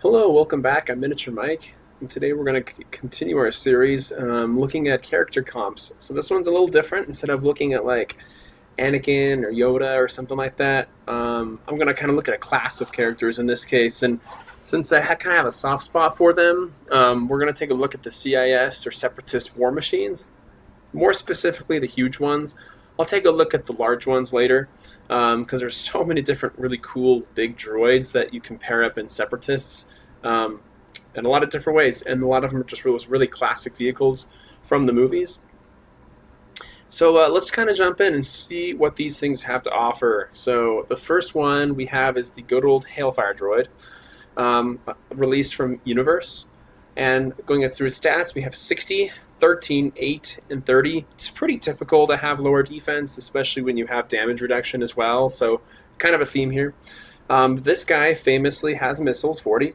Hello, welcome back. I'm Miniature Mike, and today we're going to continue our series looking at character comps. So this one's a little different. Instead of looking at like Anakin or Yoda or something like that, I'm going to kind of look at a class of characters in this case. And since I kind of have a soft spot for them, we're going to take a look at the CIS or Separatist war machines, more specifically the huge ones. I'll take a look at the large ones later because there's so many different really cool big droids that you can pair up in Separatists um, in a lot of different ways, and a lot of them are just really classic vehicles from the movies. So let's kind of jump in and see what these things have to offer. So the first one we have is the good old Hailfire droid, released from Universe. And going through his stats, we have 60, 13, 8, and 30. It's pretty typical to have lower defense, especially when you have damage reduction as well. So kind of a theme here. This guy famously has missiles, 40.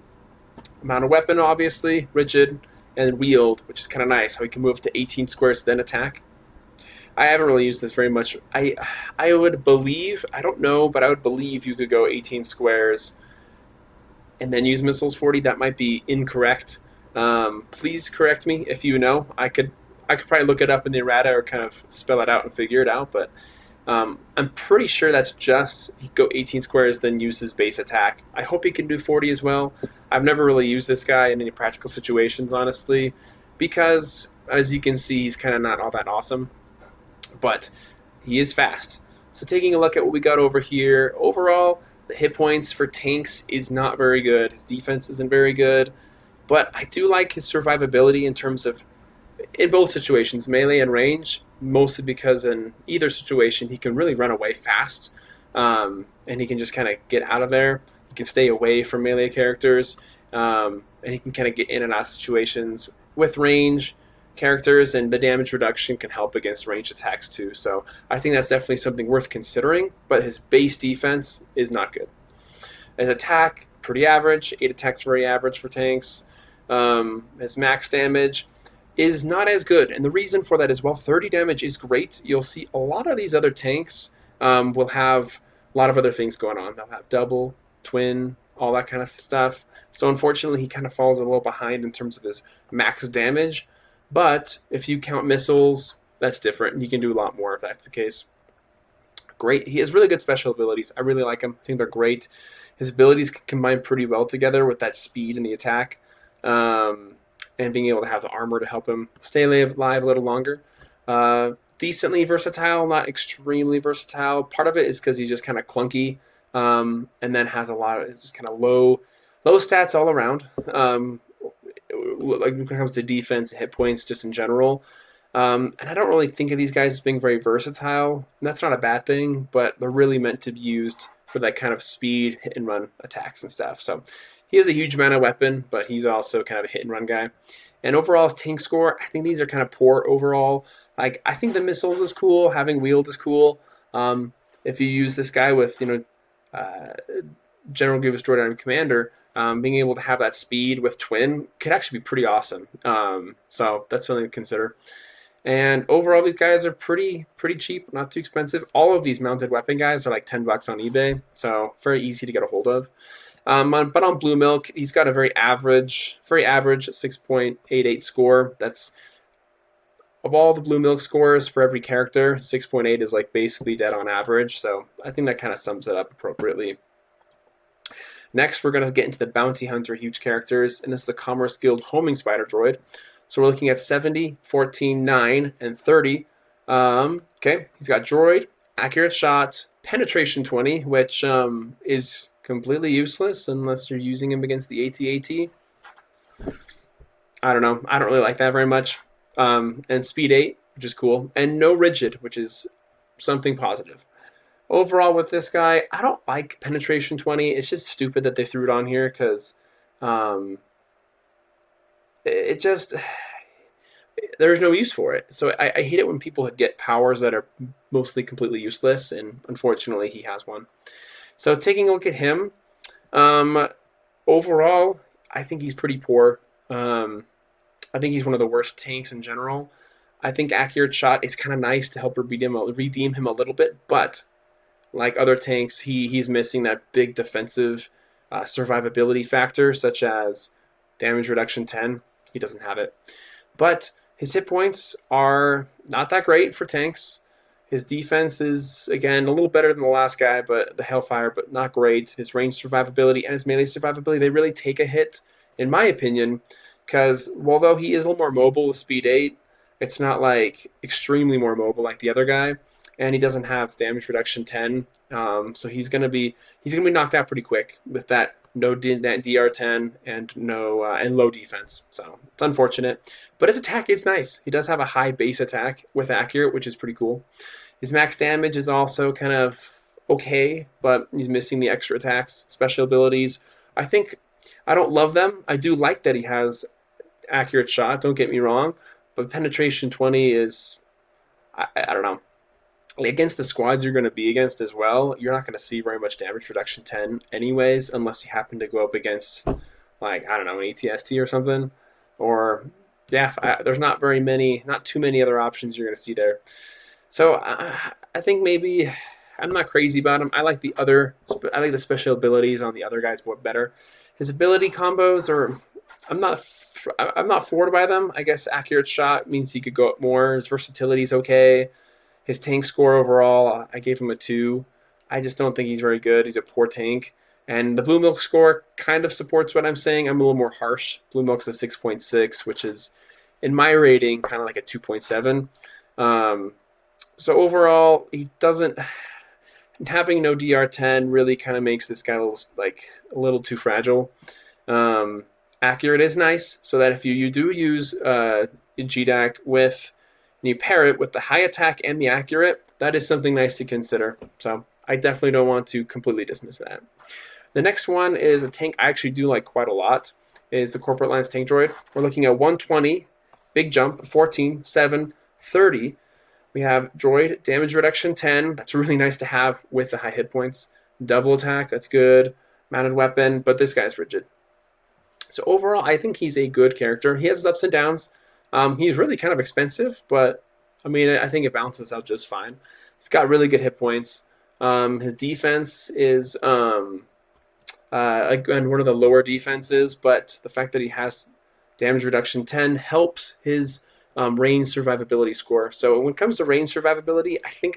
Amount of weapon, obviously, rigid, and wheeled, which is kind of nice. How he can move to 18 squares, then attack. I haven't really used this very much. I would believe, I don't know, but I would believe you could go 18 squares and then use missiles 40. That might be incorrect. Please correct me if you know. I could probably look it up in the errata or kind of spell it out and figure it out, but I'm pretty sure that's just he go 18 squares, then use his base attack. I hope he can do 40 as well. I've never really used this guy in any practical situations, honestly, because as you can see, he's kind of not all that awesome, but he is fast. So taking a look at what we got over here, overall, the hit points for tanks is not very good. His defense isn't very good, but I do like his survivability in terms of in both situations, melee and range, mostly because in either situation he can really run away fast, and he can just kind of get out of there. He can stay away from melee characters, and he can kind of get in and out of situations with range characters, and the damage reduction can help against ranged attacks too. So I think that's definitely something worth considering, but his base defense is not good. His attack, pretty average. 8 attacks, very average for tanks. His max damage is not as good. And the reason for that is, while 30 damage is great, you'll see a lot of these other tanks will have a lot of other things going on. They'll have double, twin, all that kind of stuff. So unfortunately, he kind of falls a little behind in terms of his max damage. But if you count missiles, that's different. You can do a lot more if that's the case. Great. He has really good special abilities. I really like him. I think they're great. His abilities combine pretty well together with that speed and the attack. And being able to have the armor to help him stay alive a little longer. Decently versatile, not extremely versatile. Part of it is because he's just kind of clunky, and then has a lot of just kind of low stats all around. Like when it comes to defense and hit points, just in general. And I don't really think of these guys as being very versatile. And that's not a bad thing, but they're really meant to be used for that kind of speed, hit and run attacks and stuff. So he has a huge amount of weapon, but he's also kind of a hit and run guy. And overall, his tank score, I think these are kind of poor overall. Like, I think the missiles is cool. Having wheeled is cool. If you use this guy with, General Grievous Droid Commander, being able to have that speed with twin could actually be pretty awesome. So that's something to consider. And overall, these guys are pretty cheap, not too expensive. All of these mounted weapon guys are like $10 on eBay, so very easy to get a hold of. But on Blue Milk, he's got a very average 6.88 score. That's, of all the Blue Milk scores for every character, 6.8 is like basically dead on average. So I think that kind of sums it up appropriately. Next, we're going to get into the Bounty Hunter huge characters, and this is the Commerce Guild Homing Spider Droid. So we're looking at 70, 14, 9, and 30. Okay, he's got Droid, Accurate Shot, Penetration 20, which is completely useless unless you're using him against the AT-AT. I don't know. I don't really like that very much. And Speed 8, which is cool. And no Rigid, which is something positive. Overall, with this guy, I don't like Penetration 20. It's just stupid that they threw it on here because it just... there's no use for it. So I hate it when people get powers that are mostly completely useless, and unfortunately he has one. So taking a look at him, overall, I think he's pretty poor. I think he's one of the worst tanks in general. I think Accurate Shot is kind of nice to help redeem him a little bit, but like other tanks, he's missing that big defensive survivability factors such as damage reduction 10. He doesn't have it. But his hit points are not that great for tanks. His defense is, again, a little better than the last guy, but the Hellfire, but not great. His range survivability and his melee survivability, they really take a hit, in my opinion, because although he is a little more mobile with speed 8, it's not like extremely more mobile like the other guy, and he doesn't have damage reduction 10, so he's gonna be knocked out pretty quick with that that DR10 and no and low defense. So it's unfortunate, but his attack is nice. He does have a high base attack with accurate, which is pretty cool. His max damage is also kind of okay, but he's missing the extra attacks, special abilities. I don't love them. I do like that he has accurate shot. Don't get me wrong, but penetration 20 is I don't know. Against the squads you're going to be against as well, you're not going to see very much damage reduction 10 anyways, unless you happen to go up against, like, I don't know, an ATST or something. Or, yeah, there's not too many other options you're going to see there. So I think maybe I'm not crazy about him. I like the special abilities on the other guys better. His ability combos I'm not floored by them. I guess accurate shot means he could go up more. His versatility is okay. His tank score overall, I gave him a 2. I just don't think he's very good. He's a poor tank. And the Blue Milk score kind of supports what I'm saying. I'm a little more harsh. Blue Milk's a 6.6, which is, in my rating, kind of like a 2.7. So overall, he doesn't... Having no DR10 really kind of makes this guy a little too fragile. Accurate is nice, so that if you do use GDAC with... and you pair it with the high attack and the accurate, that is something nice to consider. So I definitely don't want to completely dismiss that. The next one is a tank I actually do like quite a lot, is the Corporate Alliance Tank Droid. We're looking at 120, big jump, 14, 7, 30. We have droid, damage reduction 10. That's really nice to have with the high hit points. Double attack, that's good. Mounted weapon, but this guy's rigid. So overall, I think he's a good character. He has his ups and downs. He's really kind of expensive, but I mean, I think it balances out just fine. He's got really good hit points. His defense is again one of the lower defenses, but the fact that he has damage reduction 10 helps his range survivability score. So when it comes to range survivability, I think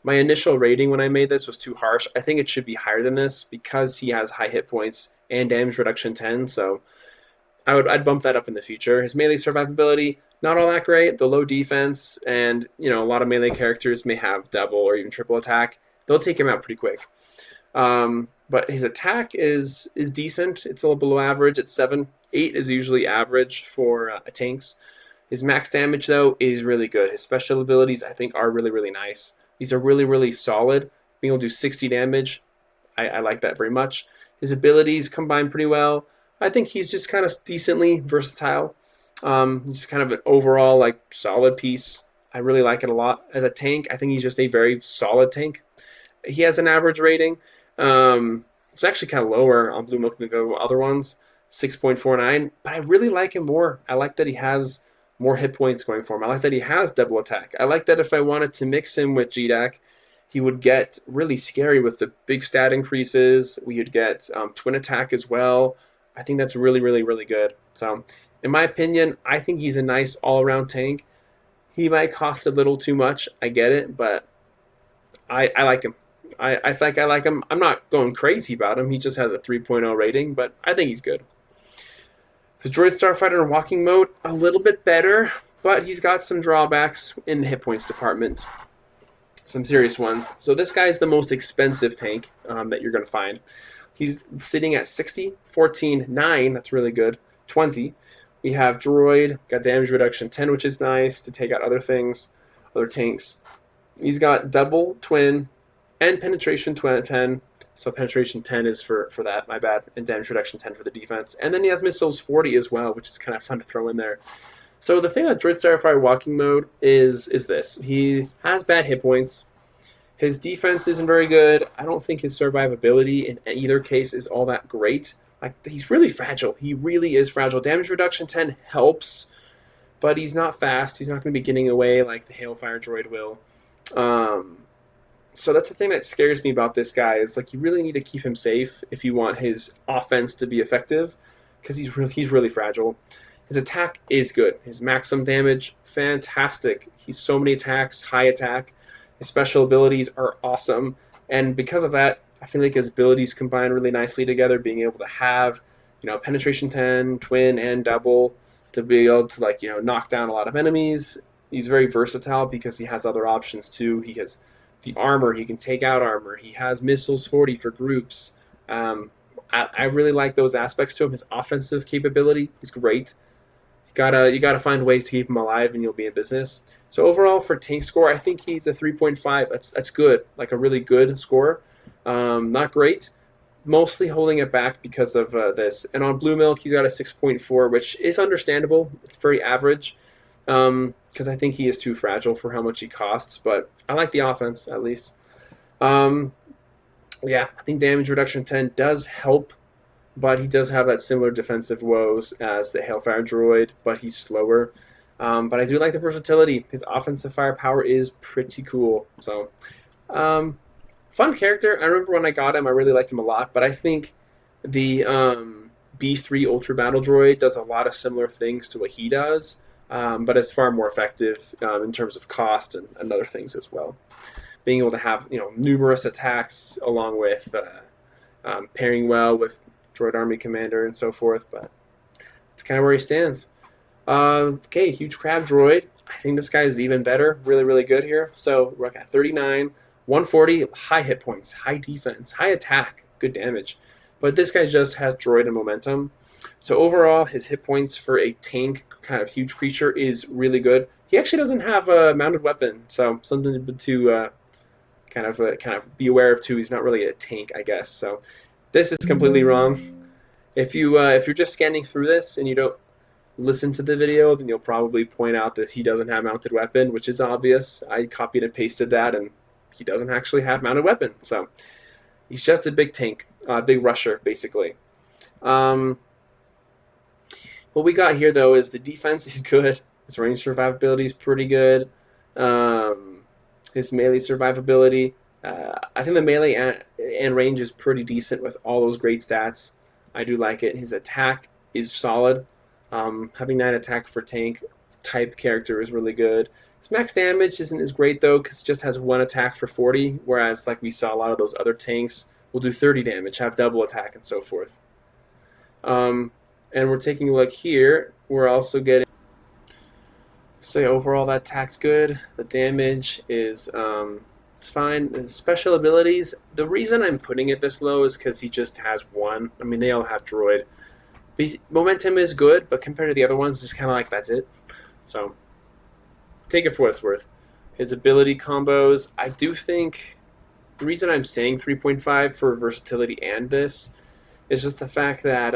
my initial rating when I made this was too harsh. I think it should be higher than this because he has high hit points and damage reduction 10. So I'd bump that up in the future. His melee survivability, not all that great. The low defense, and a lot of melee characters may have double or even triple attack. They'll take him out pretty quick. But his attack is decent. It's a little below average. It's 7. 8 is usually average for tanks. His max damage, though, is really good. His special abilities, I think, are really, really nice. These are really, really solid. Being able to do 60 damage, I like that very much. His abilities combine pretty well. I think he's just kind of decently versatile. Just kind of an overall solid piece. I really like it a lot. As a tank, I think he's just a very solid tank. He has an average rating. It's actually kind of lower on Blue Milk than the other ones, 6.49. But I really like him more. I like that he has more hit points going for him. I like that he has double attack. I like that if I wanted to mix him with GDAC, he would get really scary with the big stat increases. We would get twin attack as well. I think that's really, really, really good. So, in my opinion, I think he's a nice all-around tank. He might cost a little too much. I get it, but I like him. I think I like him. I'm not going crazy about him. He just has a 3.0 rating, but I think he's good. The Droid Starfighter in walking mode, a little bit better, but he's got some drawbacks in the hit points department. Some serious ones. So this guy is the most expensive tank that you're going to find. He's sitting at 60, 14, 9. That's really good. 20. We have Droid, got damage reduction 10, which is nice to take out other things, other tanks. He's got double, twin, and penetration 10. So penetration 10 is for that, my bad, and damage reduction 10 for the defense. And then he has missiles 40 as well, which is kind of fun to throw in there. So the thing about Droid Starfighter walking mode is this. He has bad hit points. His defense isn't very good. I don't think his survivability in either case is all that great. He's really fragile. He really is fragile. Damage reduction 10 helps, but he's not fast. He's not going to be getting away like the Hailfire droid will. So that's the thing that scares me about this guy is like you really need to keep him safe if you want his offense to be effective, because he's really fragile. His attack is good. His maximum damage, fantastic. He's so many attacks, high attack. His special abilities are awesome, and because of that, I feel like his abilities combine really nicely together. Being able to have, penetration 10, twin, and double to be able to knock down a lot of enemies. He's very versatile because he has other options too. He has the armor; he can take out armor. He has missiles 40 for groups. I really like those aspects to him. His offensive capability is great. You gotta find ways to keep him alive, and you'll be in business. So overall, for tank score, I think he's a 3.5. That's good, like a really good score. Not great, mostly holding it back because of this. And on Blue Milk, he's got a 6.4, which is understandable. It's very average because I think he is too fragile for how much he costs. But I like the offense at least. Um, yeah, I think damage reduction 10 does help, but he does have that similar defensive woes as the Hailfire Droid, but he's slower. But I do like the versatility. His offensive firepower is pretty cool. So, um, fun character. I remember when I got him, I really liked him a lot. But I think the B3 Ultra Battle Droid does a lot of similar things to what he does, but is far more effective in terms of cost and other things as well. Being able to have numerous attacks along with pairing well with Droid Army Commander and so forth, but it's kind of where he stands. Okay, huge crab droid. I think this guy is even better. Really, really good here. So we're at 39, 140, high hit points, high defense, high attack, good damage. But this guy just has droid and momentum. So overall, his hit points for a tank kind of huge creature is really good. He actually doesn't have a mounted weapon, so something to kind of be aware of too. He's not really a tank, I guess. So this is completely wrong. If you're just scanning through this and you don't listen to the video, then you'll probably point out that he doesn't have mounted weapon, which is obvious. I copied and pasted that, and he doesn't actually have mounted weapon. So he's just a big tank, big rusher, basically. What we got here, though, is the defense is good. His range survivability is pretty good. His melee survivability, I think the melee and range is pretty decent with all those great stats. I do like it. His attack is solid. Having 9 attack for tank type character is really good. His max damage isn't as great though because it just has 1 attack for 40, whereas like we saw a lot of those other tanks will do 30 damage, have double attack and so forth. And we're taking a look here. We're also getting overall that attack's good. The damage is it's fine. The special abilities, the reason I'm putting it this low is because he just has 1. I mean, they all have droid. Momentum is good, but compared to the other ones, just kind of like that's it. So take it for what it's worth. His ability combos, I do think the reason I'm saying 3.5 for versatility and this is just the fact that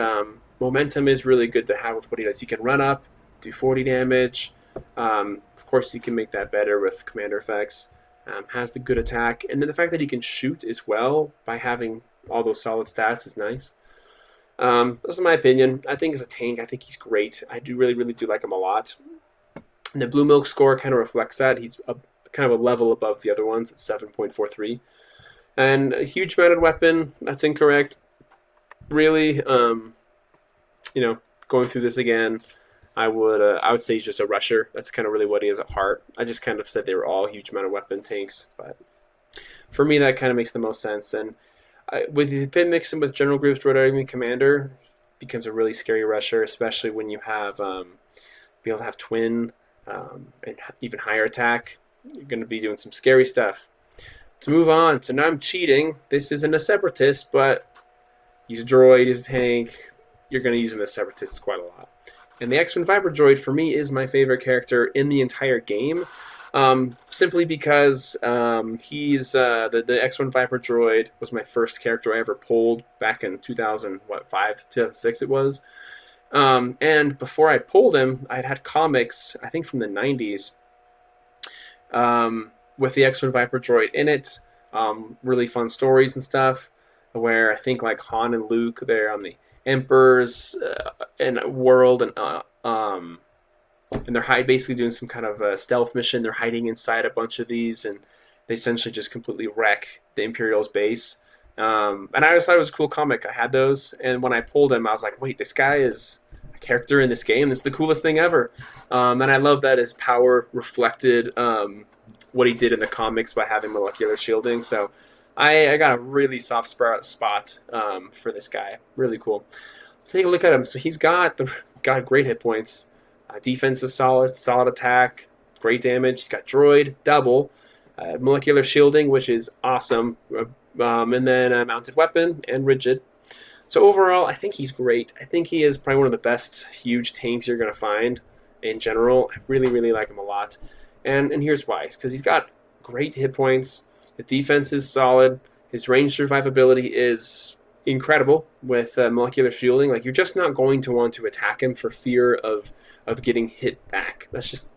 momentum is really good to have with what he does. He can run up, do 40 damage. Of course, he can make that better with commander effects. Has the good attack, and then the fact that he can shoot as well by having all those solid stats is nice. This is my opinion. I think as a tank, I think he's great. I do really do like him a lot. And the Blue Milk score kind of reflects that. He's kind of a level above the other ones at 7.43. And a huge mounted weapon, that's incorrect. Really, going through this again, I would say he's just a rusher. That's kind of really what he is at heart. I just kind of said they were all huge amount of weapon tanks, but for me that kind of makes the most sense. And with the pin mixing with General Groove's Droid Army Commander, becomes a really scary rusher, especially when you have be able to have twin and even higher attack. You're going to be doing some scary stuff. To move on, so now I'm cheating. This isn't a separatist, but he's a droid, he's a tank. You're going to use him as separatists quite a lot. And the X-Wing Viper droid, for me, is my favorite character in the entire game. Simply because he's the X-Wing Viper droid was my first character I ever pulled back in 2006 it was. And before I pulled him, I'd had comics, I think from the 90s, with the X-Wing Viper droid in it. Really fun stories and stuff, where I think like Han and Luke, they're on the Emperor's world, and they're basically doing some kind of stealth mission. They're hiding inside a bunch of these, and they essentially just completely wreck the Imperial's base. And I just thought it was a cool comic. I had those, and when I pulled him, I was like, wait, this guy is a character in this game. This is the coolest thing ever. And I love that his power reflected what he did in the comics by having molecular shielding. So I got a really soft spot for this guy. Really cool. Take a look at him. So he's got great hit points. Defense is solid attack, great damage. He's got droid, double, molecular shielding, which is awesome, and then a mounted weapon and rigid. So overall, I think he's great. I think he is probably one of the best huge tanks you're going to find in general. I really, really like him a lot. And here's why. Because he's got great hit points. His defense is solid. His range survivability is incredible with molecular shielding. Like, you're just not going to want to attack him for fear of getting hit back. That's just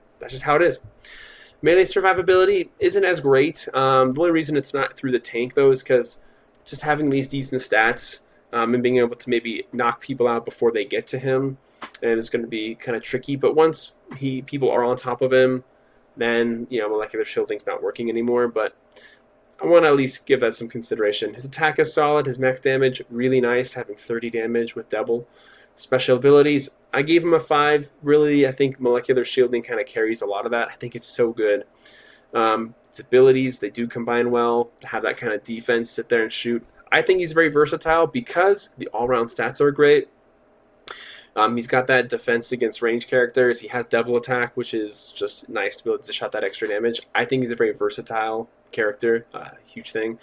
how it is. Melee survivability isn't as great. The only reason it's not through the tank, though, is because just having these decent stats and being able to maybe knock people out before they get to him is going to be kind of tricky. But once people are on top of him, then molecular shielding's not working anymore. But I want to at least give that some consideration. His attack is solid. His max damage, really nice, having 30 damage with double. Special abilities, I gave him a 5. Really, I think molecular shielding kind of carries a lot of that. I think it's so good. His abilities, they do combine well to have that kind of defense, sit there and shoot. I think he's very versatile because the all-around stats are great. He's got that defense against range characters. He has double attack, which is just nice to be able to shot that extra damage. I think he's a very versatile character, huge thing.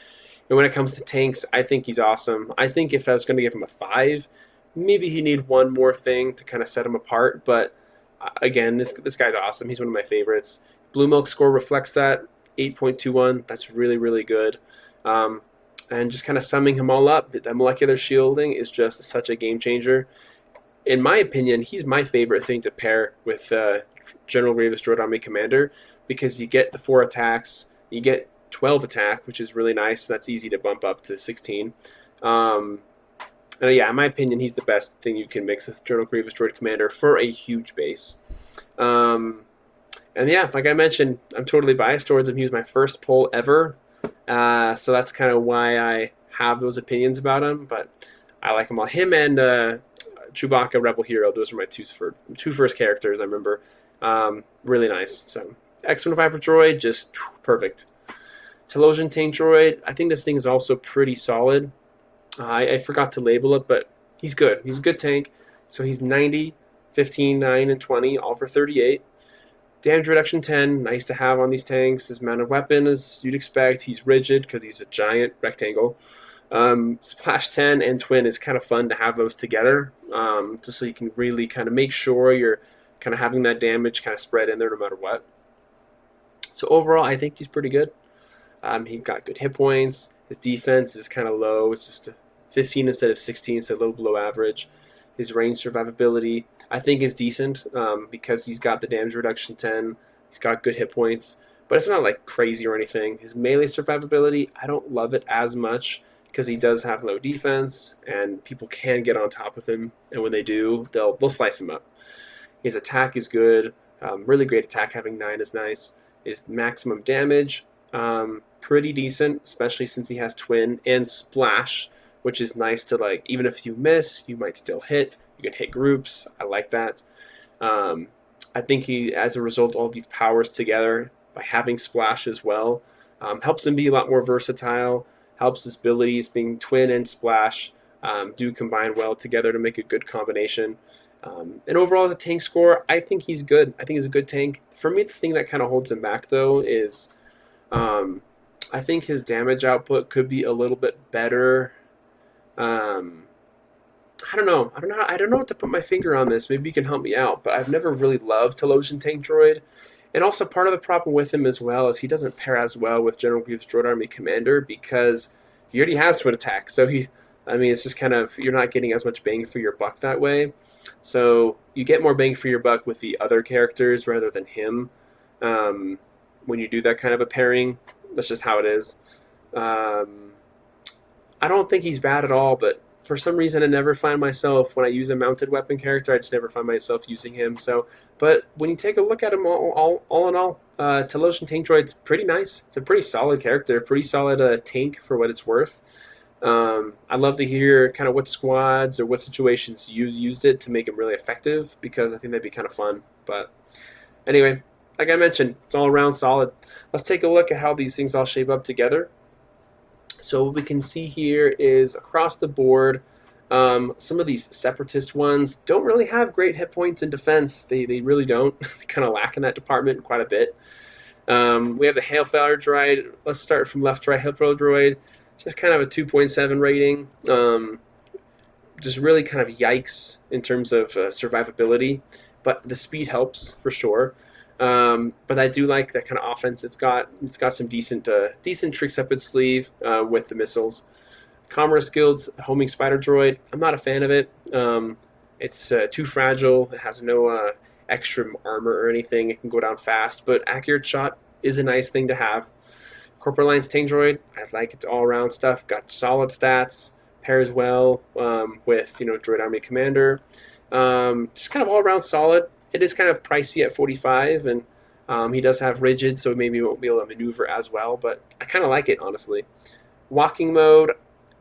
And when it comes to tanks, I think he's awesome. I think if I was going to give him a 5, maybe he need one more thing to kind of set him apart. But again, this guy's awesome. He's one of my favorites. Blue Milk score reflects that, 8.21. That's really, really good. And just kind of summing him all up, that molecular shielding is just such a game changer. In my opinion, he's my favorite thing to pair with General Grievous Droid Army Commander, because you get the 4 attacks, you get 12 attack, which is really nice. That's easy to bump up to 16. And yeah, in my opinion, he's the best thing you can mix with General Grievous Droid Commander for a huge base. And yeah, like I mentioned, I'm totally biased towards him. He was my first pull ever. So that's kind of why I have those opinions about him. But I like him all. Him and Chewbacca Rebel Hero, those are my two first characters, I remember. Really nice. So X-1 Viper Droid, just perfect. Telosian Tank Droid, I think this thing is also pretty solid. I forgot to label it, but he's good. He's a good tank. So he's 90, 15, 9, and 20, all for 38. Damage reduction 10, nice to have on these tanks. His mounted weapon, as you'd expect, he's rigid because he's a giant rectangle. Splash 10 and Twin is kind of fun to have those together, just so you can really kind of make sure you're kind of having that damage kind of spread in there no matter what. So overall, I think he's pretty good. He got good hit points. His defense is kind of low. It's just 15 instead of 16, so a little below average. His range survivability, I think, is decent because he's got the damage reduction 10. He's got good hit points, but it's not like crazy or anything. His melee survivability, I don't love it as much because he does have low defense and people can get on top of him, and when they do, they'll slice him up. His attack is good. Really great attack. Having 9 is nice. His maximum damage, pretty decent, especially since he has Twin and Splash, which is nice to, like, even if you miss, you might still hit. You can hit groups. I like that. I think he, as a result, all of these powers together, by having Splash as well, helps him be a lot more versatile, helps his abilities, being Twin and Splash, do combine well together to make a good combination. And overall, as a tank score, I think he's good. I think he's a good tank. For me, the thing that kind of holds him back, though, is I think his damage output could be a little bit better. I don't know. I don't know what to put my finger on this. Maybe you can help me out. But I've never really loved Telosian Tank Droid. And also part of the problem with him as well is he doesn't pair as well with General Grievous Droid Army Commander because he already has Twin Attack. So it's just kind of, you're not getting as much bang for your buck that way. So you get more bang for your buck with the other characters rather than him when you do that kind of a pairing. That's just how it is. I don't think he's bad at all, but for some reason, I never find myself, when I use a mounted weapon character, I just never find myself using him. So, but when you take a look at him, all in all, Telosian Tank Droid's pretty nice. It's a pretty solid character, pretty solid tank for what it's worth. I'd love to hear kind of what squads or what situations you used it to make him really effective, because I think that'd be kind of fun. But anyway, like I mentioned, it's all around solid. Let's take a look at how these things all shape up together. So what we can see here is across the board, some of these separatist ones don't really have great hit points in defense. They really don't. They kind of lack in that department quite a bit. We have the Hailfire Droid. Let's start from left to right. Hailfire Droid, just kind of a 2.7 rating. Just really kind of yikes in terms of survivability, but the speed helps for sure. But I do like that kind of offense. It's got some decent tricks up its sleeve with the missiles. Commerce Guild's homing spider droid. I'm not a fan of it. It's too fragile. It has no extra armor or anything. It can go down fast, but accurate shot is a nice thing to have. Corporate Alliance Tank Droid. I like it all around stuff. Got solid stats. Pairs well with Droid Army Commander. Just kind of all around solid. It is kind of pricey at 45, and he does have rigid, so maybe he won't be able to maneuver as well, but I kind of like it, honestly. Walking mode,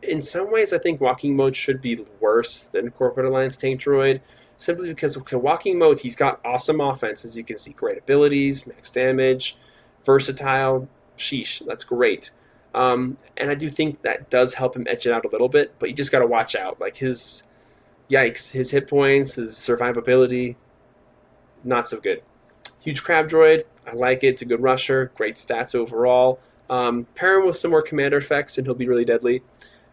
in some ways, I think walking mode should be worse than Corporate Alliance Tank Droid, simply because, walking mode, he's got awesome offense, as you can see, great abilities, max damage, versatile, sheesh, that's great. And I do think that does help him edge it out a little bit, but you just got to watch out. Like, his hit points, his survivability, not so good. Huge Crab Droid, I like it. It's a good rusher, great stats overall. Pair him with some more commander effects and he'll be really deadly.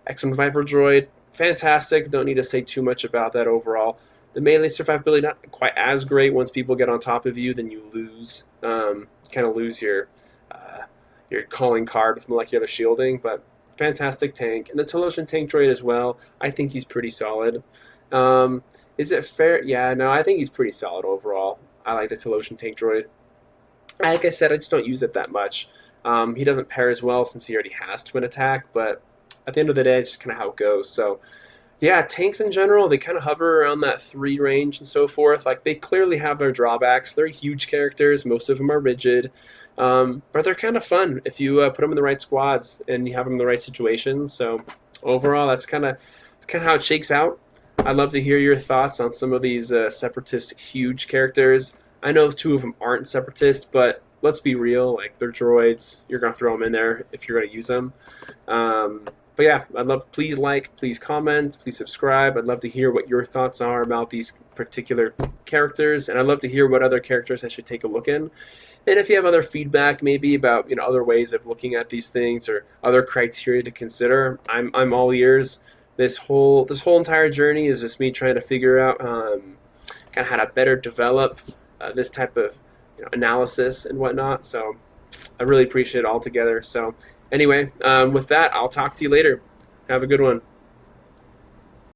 X-Wing Viper Droid, fantastic. Don't need to say too much about that overall. The melee survivability, not quite as great. Once people get on top of you, then you lose. Kind of lose your calling card with molecular shielding, but fantastic tank. And the Telosian Tank Droid as well, I think he's pretty solid. Is it fair? Yeah, no, I think he's pretty solid overall. I like the Telosian Tank Droid. Like I said, I just don't use it that much. He doesn't pair as well since he already has twin attack, but at the end of the day, it's just kind of how it goes. So, yeah, tanks in general, they kind of hover around that 3 range and so forth. Like, they clearly have their drawbacks. They're huge characters. Most of them are rigid. But they're kind of fun if you put them in the right squads and you have them in the right situations. So, overall, that's kind of how it shakes out. I'd love to hear your thoughts on some of these separatist huge characters. I know 2 of them aren't separatist, but let's be real. Like, they're droids. You're going to throw them in there if you're going to use them. But yeah, please comment, please subscribe. I'd love to hear what your thoughts are about these particular characters, and I'd love to hear what other characters I should take a look in. And if you have other feedback, maybe about other ways of looking at these things or other criteria to consider, I'm all ears. This whole entire journey is just me trying to figure out kind of how to better develop this type of analysis and whatnot. So I really appreciate it all together. So anyway, with that, I'll talk to you later. Have a good one.